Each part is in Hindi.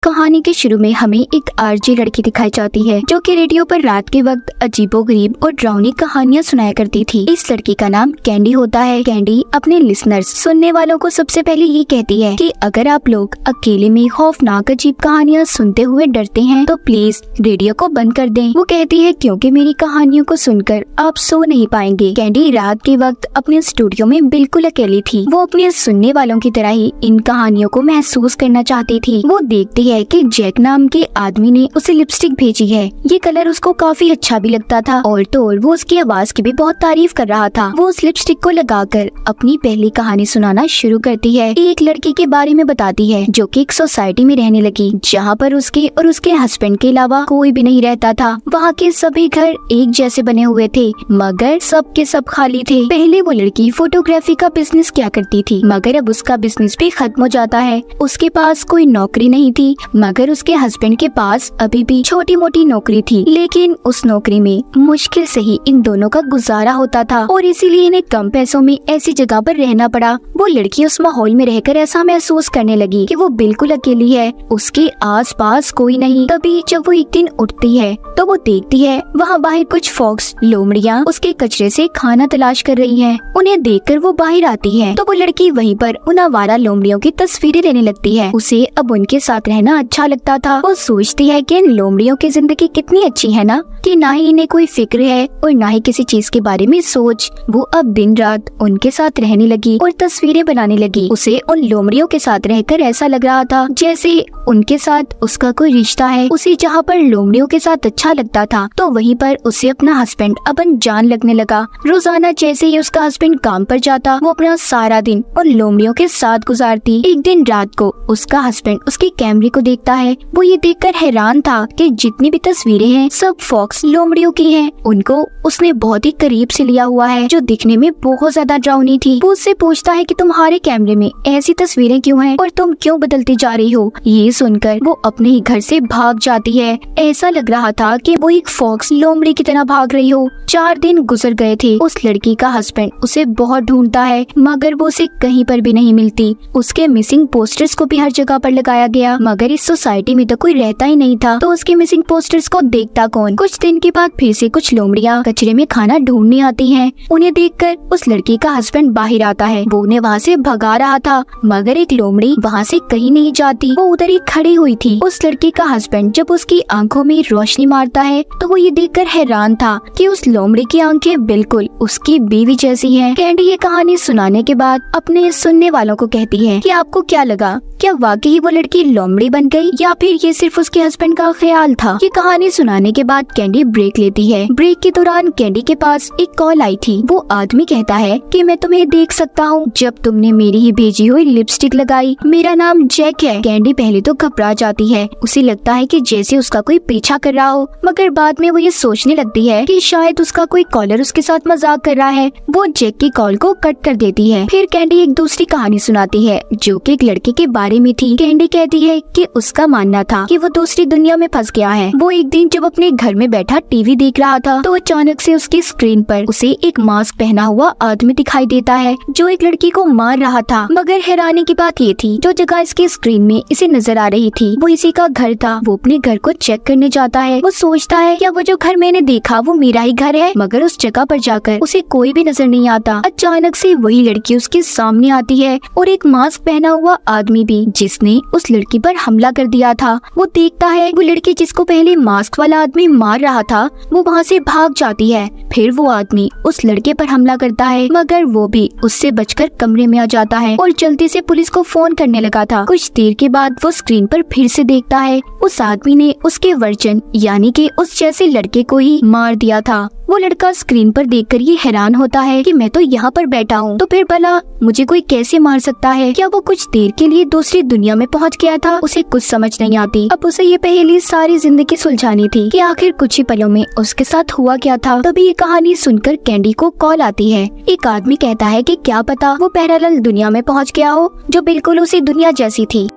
कहानी के शुरू में हमें एक आरजे लड़की दिखाई जाती है जो कि रेडियो पर रात के वक्त अजीबोगरीब और डरावनी कहानियां सुनाया करती थी। इस लड़की का नाम कैंडी होता है। कैंडी अपने लिसनर्स सुनने वालों को सबसे पहले ये कहती है कि अगर आप लोग अकेले में खौफनाक अजीब कहानियां सुनते हुए डरते हैं तो प्लीज रेडियो को बंद कर दें। वो कहती है क्योंकि मेरी कहानियों को सुनकर आप सो नहीं पाएंगे। कैंडी रात के वक्त अपने स्टूडियो में बिल्कुल अकेली थी। वो अपने सुनने वालों की तरह ही इन कहानियों को महसूस करना चाहती थी। वो देखती है कि जैक नाम के आदमी ने उसे लिपस्टिक भेजी है। ये कलर उसको काफी अच्छा भी लगता था और तो और वो उसकी आवाज की भी बहुत तारीफ कर रहा था। वो उस लिपस्टिक को लगाकर अपनी पहली कहानी सुनाना शुरू करती है। एक लड़की के बारे में बताती है जो कि एक सोसाइटी में रहने लगी जहाँ पर उसके और उसके हस्बैंड के अलावा कोई भी नहीं रहता था। वहाँ के सभी घर एक जैसे बने हुए थे मगर सब के सब खाली थे। पहले वो लड़की फोटोग्राफी का बिजनेस किया करती थी मगर अब उसका बिजनेस भी खत्म हो जाता है। उसके पास कोई नौकरी नहीं थी मगर उसके हस्बैंड के पास अभी भी छोटी मोटी नौकरी थी, लेकिन उस नौकरी में मुश्किल से ही इन दोनों का गुजारा होता था और इसीलिए इन्हें कम पैसों में ऐसी जगह पर रहना पड़ा। वो लड़की उस माहौल में रहकर ऐसा महसूस करने लगी कि वो बिल्कुल अकेली है, उसके आसपास कोई नहीं। तभी जब वो एक दिन उठती है तो वो देखती है वहाँ बाहर कुछ फॉक्स लोमड़ियाँ उसके कचरे से खाना तलाश कर रही है। उन्हें देखकर वो बाहर आती है तो वो लड़की वहीं पर उन आवारा लोमड़ियों की तस्वीरें लेने लगती है। उसे अब उनके साथ रहना अच्छा लगता था। वो सोचती है कि इन लोमड़ियों की जिंदगी कितनी अच्छी है ना, कि ना ही इन्हें कोई फिक्र है और ना ही किसी चीज के बारे में सोच। वो अब दिन रात उनके साथ रहने लगी और तस्वीरें बनाने लगी। उसे उन लोमड़ियों के साथ रहकर ऐसा लग रहा था जैसे उनके साथ उसका कोई रिश्ता है। उसे जहाँ पर लोमड़ियों के साथ अच्छा लगता था तो वहीं पर उसे अपना हस्बैंड अपन जान लगने लगा। रोजाना जैसे ही उसका हस्बैंड काम पर जाता वो अपना सारा दिन उन लोमड़ियों के साथ गुजारती। एक दिन रात को उसका हस्बैंड उसके कैमरे को देखता है। वो ये देखकर हैरान था कि जितनी भी तस्वीरें हैं सब फॉक्स लोमड़ियों की हैं। उनको उसने बहुत ही करीब से लिया हुआ है जो दिखने में बहुत ज्यादा डरावनी थी। वो उससे पूछता है कि तुम्हारे कैमरे में ऐसी तस्वीरें क्यों हैं और तुम क्यों बदलती जा रही हो। ये सुनकर वो अपने ही घर से भाग जाती है। ऐसा लग रहा था कि वो एक फॉक्स लोमड़ी की तरह भाग रही हो। 4 दिन गुजर गए थे। उस लड़की का हस्बैंड उसे बहुत ढूंढता है मगर वो उसे कहीं पर भी नहीं मिलती। उसके मिसिंग पोस्टर्स को भी हर जगह पर लगाया गया मगर इस सोसाइटी में तो कोई रहता ही नहीं था तो उसके मिसिंग पोस्टर्स को देखता कौन। कुछ दिन के बाद फिर से कुछ लोमड़ियाँ कचरे में खाना ढूंढने आती हैं। उन्हें देखकर उस लड़की का हस्बैंड बाहर आता है। वो उन्हें वहाँ से भगा रहा था मगर एक लोमड़ी वहाँ से कहीं नहीं जाती। वो उधर ही खड़ी हुई थी। उस लड़की का हस्बैंड जब उसकी आंखों में रोशनी मारता है तो वो ये देखकर हैरान था कि उस लोमड़ी की आंखें बिल्कुल उसकी बीवी जैसी हैं। कैंडी ये कहानी सुनाने के बाद अपने सुनने वालों को कहती है कि आपको क्या लगा, क्या वाकई वो लड़की लोमड़ी बन गई या फिर ये सिर्फ उसके हस्बैंड का ख्याल था। ये कहानी सुनाने के बाद कैंडी ब्रेक लेती है। ब्रेक के दौरान कैंडी के पास एक कॉल आई थी। वो आदमी कहता है कि मैं तुम्हें देख सकता हूँ जब तुमने मेरी ही भेजी हुई लिपस्टिक लगाई। मेरा नाम जैक है। कैंडी पहले तो घबरा जाती है। उसे लगता है कि जैसे उसका कोई पीछा कर रहा हो मगर बाद में वो ये सोचने लगती है कि शायद उसका कोई कॉलर उसके साथ मजाक कर रहा है। वो जैक की कॉल को कट कर देती है। फिर कैंडी एक दूसरी कहानी सुनाती है जो कि एक लड़के के बारे में थी। कैंडी कहती है कि उसका मानना था कि वो दूसरी दुनिया में फंस गया है। वो एक दिन जब अपने घर में बैठा टीवी देख रहा था तो अचानक से उसकी स्क्रीन पर उसे एक मास्क पहना हुआ आदमी दिखाई देता है जो एक लड़की को मार रहा था। मगर हैरानी की बात ये थी जो जगह इसकी स्क्रीन में इसे नजर आ रही थी वो इसी का घर था। वो अपने घर को चेक करने जाता है। वो सोचता है क्या वो जो घर मैंने देखा वो मेरा ही घर है मगर उस जगह पर जाकर उसे कोई भी नजर नहीं आता। अचानक से वही लड़की उसके सामने आती है और एक मास्क पहना हुआ आदमी भी जिसने उस लड़की पर हमला कर दिया था। वो देखता है वो लड़की जिसको पहले मास्क वाला आदमी मार रहा था वो वहाँ से भाग जाती है। फिर वो आदमी उस लड़के पर हमला करता है मगर वो भी उससे बचकर कमरे में आ जाता है और जल्दी से पुलिस को फोन करने लगा था। कुछ देर के बाद वो स्क्रीन पर फिर से देखता है उस आदमी ने उसके वर्जन यानी कि उस जैसे लड़के को ही मार दिया था। वो लड़का स्क्रीन पर देखकर ये हैरान होता है कि मैं तो यहाँ पर बैठा हूँ तो फिर भला मुझे कोई कैसे मार सकता है। क्या वो कुछ देर के लिए दूसरी दुनिया में पहुँच गया था। उसे कुछ समझ नहीं आती। अब उसे ये पहेली सारी जिंदगी सुलझानी थी कि आखिर कुछ ही पलों में उसके साथ हुआ क्या था। तभी ये कहानी सुनकर कैंडी को कॉल आती है। एक आदमी कहता है कि क्या पता वो पैरेलल दुनिया में पहुँच गया हो जो बिल्कुल उसी दुनिया जैसी थी।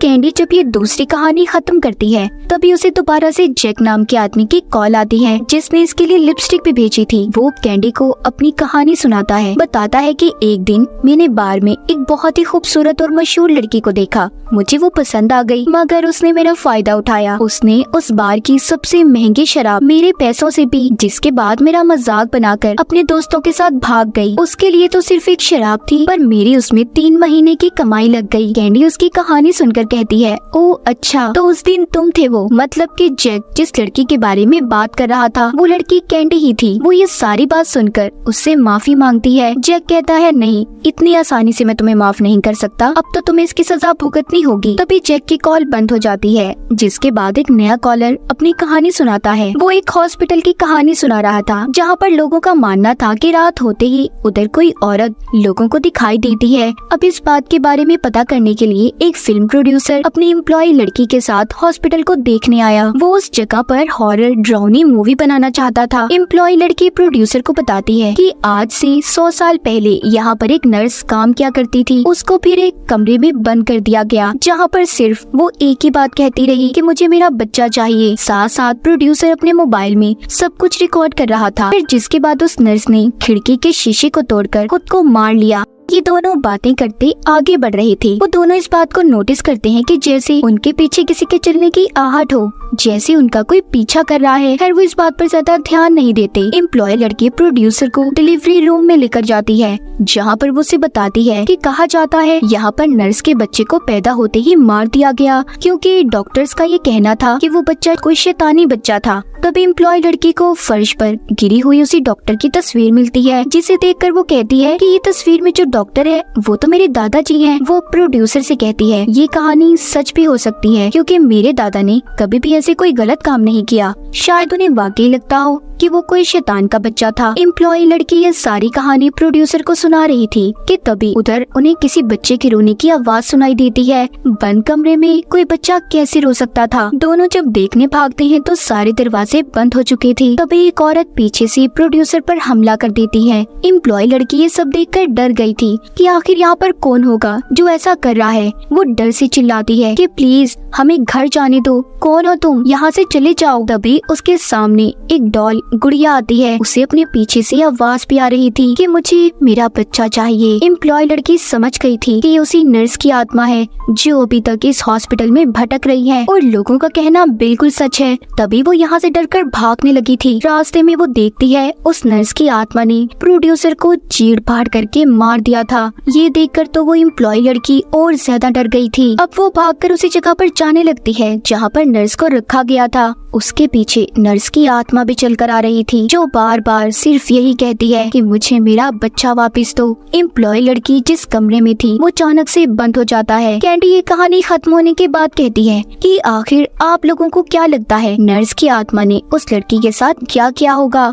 कैंडी जब ये दूसरी कहानी खत्म करती है तभी उसे दोबारा से जैक नाम के आदमी की कॉल आती है जिसने इसके लिए लिपस्टिक भी भेजी थी। वो कैंडी को अपनी कहानी सुनाता है, बताता है कि एक दिन मैंने बार में एक बहुत ही खूबसूरत और मशहूर लड़की को देखा। मुझे वो पसंद आ गई मगर उसने मेरा फायदा उठाया। उसने उस बार की सबसे महंगी शराब मेरे पैसों से पी, जिसके बाद मेरा मजाक बनाकर अपने दोस्तों के साथ भाग गई। उसके लिए तो सिर्फ एक शराब थी पर मेरी उसमें 3 महीने की कमाई लग गई। कैंडी उसकी कहानी सुनकर कहती है, ओ अच्छा, तो उस दिन तुम थे वो, मतलब कि जैक जिस लड़की के बारे में बात कर रहा था वो लड़की कैंडी ही थी। वो ये सारी बात सुनकर उससे माफी मांगती है। जैक कहता है, नहीं, इतनी आसानी से मैं तुम्हें माफ नहीं कर सकता, अब तो तुम्हें इसकी सजा भुगतनी होगी। तभी जैक की कॉल बंद हो जाती है, जिसके बाद एक नया कॉलर अपनी कहानी सुनाता है। वो एक हॉस्पिटल की कहानी सुना रहा था जहाँ पर लोगों का मानना था कि रात होते ही उधर कोई औरत लोगों को दिखाई देती है। अब इस बात के बारे में पता करने के लिए एक फिल्म प्रोड्यूसर अपनी एम्प्लॉय लड़की के साथ हॉस्पिटल को देखने आया। वो उस जगह पर हॉरर ड्राउनी मूवी बनाना चाहता था। एम्प्लॉय लड़की प्रोड्यूसर को बताती है कि आज से 100 साल पहले यहाँ पर एक नर्स काम किया करती थी। उसको फिर एक कमरे में बंद कर दिया गया जहाँ पर सिर्फ वो एक ही बात कहती रही कि मुझे मेरा बच्चा चाहिए। साथ साथ प्रोड्यूसर अपने मोबाइल में सब कुछ रिकॉर्ड कर रहा था। फिर जिसके बाद उस नर्स ने खिड़की के शीशे को तोड़कर खुद को मार लिया। ये दोनों बातें करते आगे बढ़ रहे थे। वो दोनों इस बात को नोटिस करते हैं कि जैसे उनके पीछे किसी के चलने की आहट हो, जैसे उनका कोई पीछा कर रहा है। खैर वो इस बात पर ज्यादा ध्यान नहीं देते। एम्प्लॉय लड़की प्रोड्यूसर को डिलीवरी रूम में लेकर जाती है जहाँ पर वो उसे बताती है कि कहा जाता है यहाँ पर नर्स के बच्चे को पैदा होते ही मार दिया गया क्योंकि डॉक्टर्स का ये कहना था कि वो बच्चा कोई शैतानी बच्चा था। तब एम्प्लॉय लड़की को फर्श पर गिरी हुई उसी डॉक्टर की तस्वीर मिलती है, जिसे देखकर वो कहती है कि ये तस्वीर में जो डॉक्टर है वो तो मेरे दादाजी हैं। वो प्रोड्यूसर से कहती है, ये कहानी सच भी हो सकती है क्योंकि मेरे दादा ने कभी भी ऐसे कोई गलत काम नहीं किया। शायद उन्हें वाकई लगता हो कि वो कोई शैतान का बच्चा था। एम्प्लॉय लड़की ये सारी कहानी प्रोड्यूसर को सुना रही थी कि तभी उधर उन्हें किसी बच्चे के रोने की आवाज सुनाई देती है। बंद कमरे में कोई बच्चा कैसे रो सकता था। दोनों जब देखने भागते हैं तो सारे दरवाजे बंद हो चुके थे। तभी एक औरत पीछे से प्रोड्यूसर पर हमला कर देती है। एम्प्लॉय लड़की ये सब देखकर डर गई थी कि आखिर यहाँ पर कौन होगा जो ऐसा कर रहा है। वो डर से चिल्लाती है कि प्लीज हमें घर जाने दो, कौन हो तुम, यहाँ से चले जाओ। तभी उसके सामने एक डॉल गुड़िया आती है। उसे अपने पीछे से आवाज भी आ रही थी कि मुझे मेरा बच्चा चाहिए। एम्प्लॉय लड़की समझ गई थी कि उसी नर्स की आत्मा है जो अभी तक इस हॉस्पिटल में भटक रही है और लोगों का कहना बिल्कुल सच है। तभी वो यहाँ से डरकर भागने लगी थी। रास्ते में वो देखती है उस नर्स की आत्मा ने प्रोड्यूसर को चीड़ फाड़ करके मार दिया था। ये देखकर तो वो एम्प्लॉय लड़की और ज्यादा डर गई थी। अब वो भागकर उसी जगह पर जाने लगती है जहाँ पर नर्स को रखा गया था। उसके पीछे नर्स की आत्मा भी चलकर आ रही थी जो बार बार सिर्फ यही कहती है कि मुझे मेरा बच्चा वापस दो। एम्प्लॉय लड़की जिस कमरे में थी वो अचानक से बंद हो जाता है। कैंडी ये कहानी खत्म होने के बाद कहती है कि आखिर आप लोगों को क्या लगता है नर्स की आत्मा ने उस लड़की के साथ क्या किया होगा।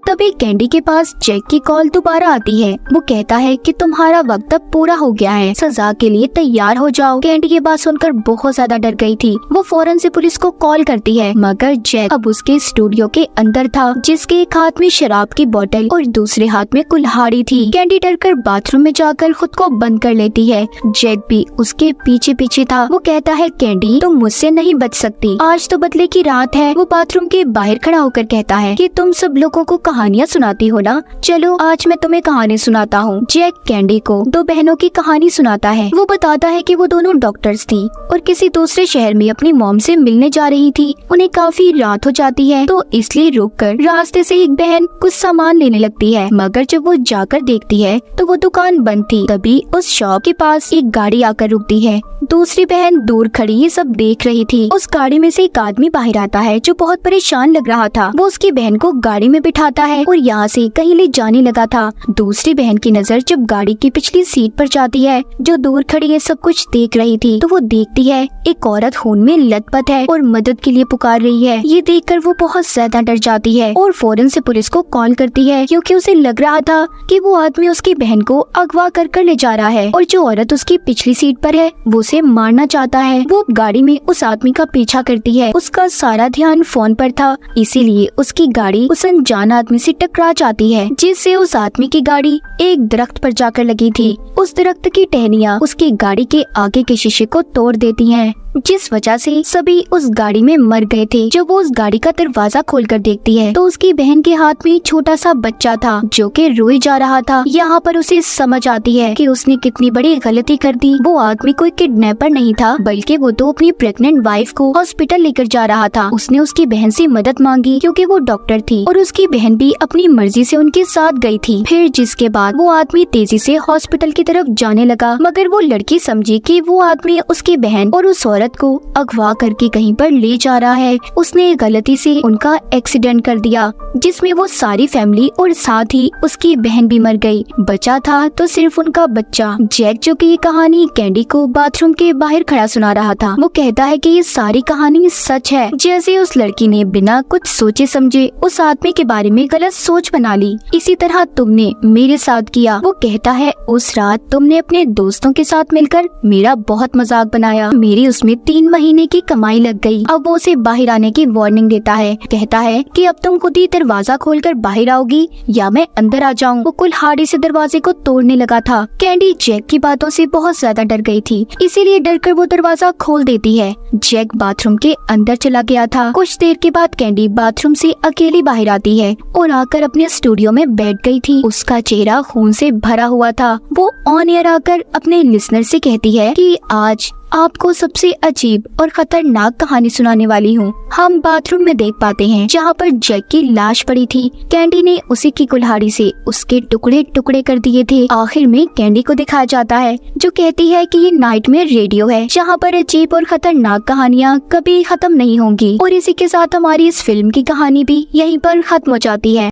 तभी कैंडी के पास जैक की कॉल दोबारा आती है। वो कहता है कि तुम्हारा वक्त अब पूरा हो गया है, सजा के लिए तैयार हो जाओ। कैंडी ये बात सुनकर बहुत ज्यादा डर गई थी। वो फौरन से पुलिस को कॉल करती है मगर जैक अब उसके स्टूडियो के अंदर था, जिसके एक हाथ में शराब की बोतल और दूसरे हाथ में कुल्हाड़ी थी। कैंडी डरकर बाथरूम में जाकर खुद को बंद कर लेती है। जैक भी उसके पीछे पीछे था। वो कहता है कैंडी तुम मुझसे नहीं बच सकती, आज तो बदले की रात है। वो बाथरूम के बाहर खड़ा होकर कहता है कि तुम सब लोगों को कहानियाँ सुनाती हो ना, चलो आज मैं तुम्हें कहानी सुनाता हूँ। जैक कैंडी को 2 बहनों की कहानी सुनाता है। वो बताता है कि वो दोनों डॉक्टर्स थी और किसी दूसरे शहर में अपनी मॉम से मिलने जा रही थी। उन्हें काफी रात हो जाती है तो इसलिए रुककर रास्ते से एक बहन कुछ सामान लेने लगती है, मगर जब वो जाकर देखती है तो वो दुकान बंद थी। तभी उस शॉप के पास एक गाड़ी आकर रुकती है। दूसरी बहन दूर खड़ी ये सब देख रही थी। उस गाड़ी में से एक आदमी बाहर आता है जो बहुत परेशान लग रहा था। वो उसकी बहन को गाड़ी में बिठाता है और यहाँ से कहीं ले जाने लगा था। दूसरी बहन की नजर जब गाड़ी की पिछली सीट पर जाती है जो दूर खड़ी है सब कुछ देख रही थी, तो वो देखती है एक औरत खून में लथपथ है और मदद के लिए पुकार रही है। ये देखकर वो बहुत ज्यादा डर जाती है और फौरन से पुलिस को कॉल करती है क्योंकि उसे लग रहा था कि वो आदमी उसकी बहन को अगवा कर ले जा रहा है और जो औरत उसकी पिछली सीट पर है वो उसे मारना चाहता है। वो गाड़ी में उस आदमी का पीछा करती है। उसका सारा ध्यान फोन पर था, इसीलिए उसकी गाड़ी उस अनजान आदमी आदमी से टकरा जाती है, जिससे उस आदमी की गाड़ी एक दरख्त पर जाकर लगी थी। उस दरख्त की टहनियाँ उसकी गाड़ी के आगे के शीशे को तोड़ देती हैं, जिस वजह से सभी उस गाड़ी में मर गए थे। जब वो उस गाड़ी का दरवाजा खोलकर देखती है तो उसकी बहन के हाथ में छोटा सा बच्चा था जो कि रोए जा रहा था। यहाँ पर उसे समझ आती है कि उसने कितनी बड़ी गलती कर दी। वो आदमी कोई किडनैपर नहीं था, बल्कि वो तो अपनी प्रेग्नेंट वाइफ को हॉस्पिटल लेकर जा रहा था। उसने उसकी बहन से मदद मांगी क्योंकि वो डॉक्टर थी और उसकी बहन भी अपनी मर्जी से उनके साथ गई थी। फिर जिसके बाद वो आदमी तेजी से हॉस्पिटल की तरफ जाने लगा, मगर वो लड़की समझी कि वो आदमी उसकी बहन और उस औरत को अगवा करके कहीं पर ले जा रहा है। उसने गलती से उनका एक्सीडेंट कर दिया, जिसमें वो सारी फैमिली और साथ ही उसकी बहन भी मर गई। बचा था तो सिर्फ उनका बच्चा जैक, जो कि ये कहानी कैंडी को बाथरूम के बाहर खड़ा सुना रहा था। वो कहता है कि ये सारी कहानी सच है, जैसे उस लड़की ने बिना कुछ सोचे समझे उस आदमी के बारे में गलत सोच बना ली। इसी तरह तुमने मेरे साथ किया। वो कहता है उस रात तुमने अपने दोस्तों के साथ मिलकर मेरा बहुत मजाक बनाया। मेरी उसमें 3 महीने की कमाई लग गई। अब वो उसे बाहर आने की वार्निंग देता है। कहता है कि अब तुम खुद ही दरवाजा खोलकर बाहर आओगी या मैं अंदर आ जाऊं। वो कुल्हाड़ी से दरवाजे को तोड़ने लगा था। कैंडी जैक की बातों से बहुत ज्यादा डर गई थी, इसीलिए डरकर वो दरवाजा खोल देती है। जैक बाथरूम के अंदर चला गया था। कुछ देर के बाद कैंडी बाथरूम से अकेली बाहर आती है और आकर अपने स्टूडियो में बैठ गई थी। उसका चेहरा खून से भरा हुआ था। वो ऑन एयर आकर अपने लिसनर से कहती है कि आज आपको सबसे अजीब और खतरनाक कहानी सुनाने वाली हूँ। हम बाथरूम में देख पाते हैं जहाँ पर जैक की लाश पड़ी थी। कैंडी ने उसी की कुल्हाड़ी से उसके टुकड़े टुकड़े कर दिए थे। आखिर में कैंडी को दिखाया जाता है, जो कहती है कि ये नाइटमेयर रेडियो है, जहाँ पर अजीब और खतरनाक कहानियाँ कभी खत्म नहीं होंगी। और इसी के साथ हमारी इस फिल्म की कहानी भी यहीं पर खत्म हो जाती है।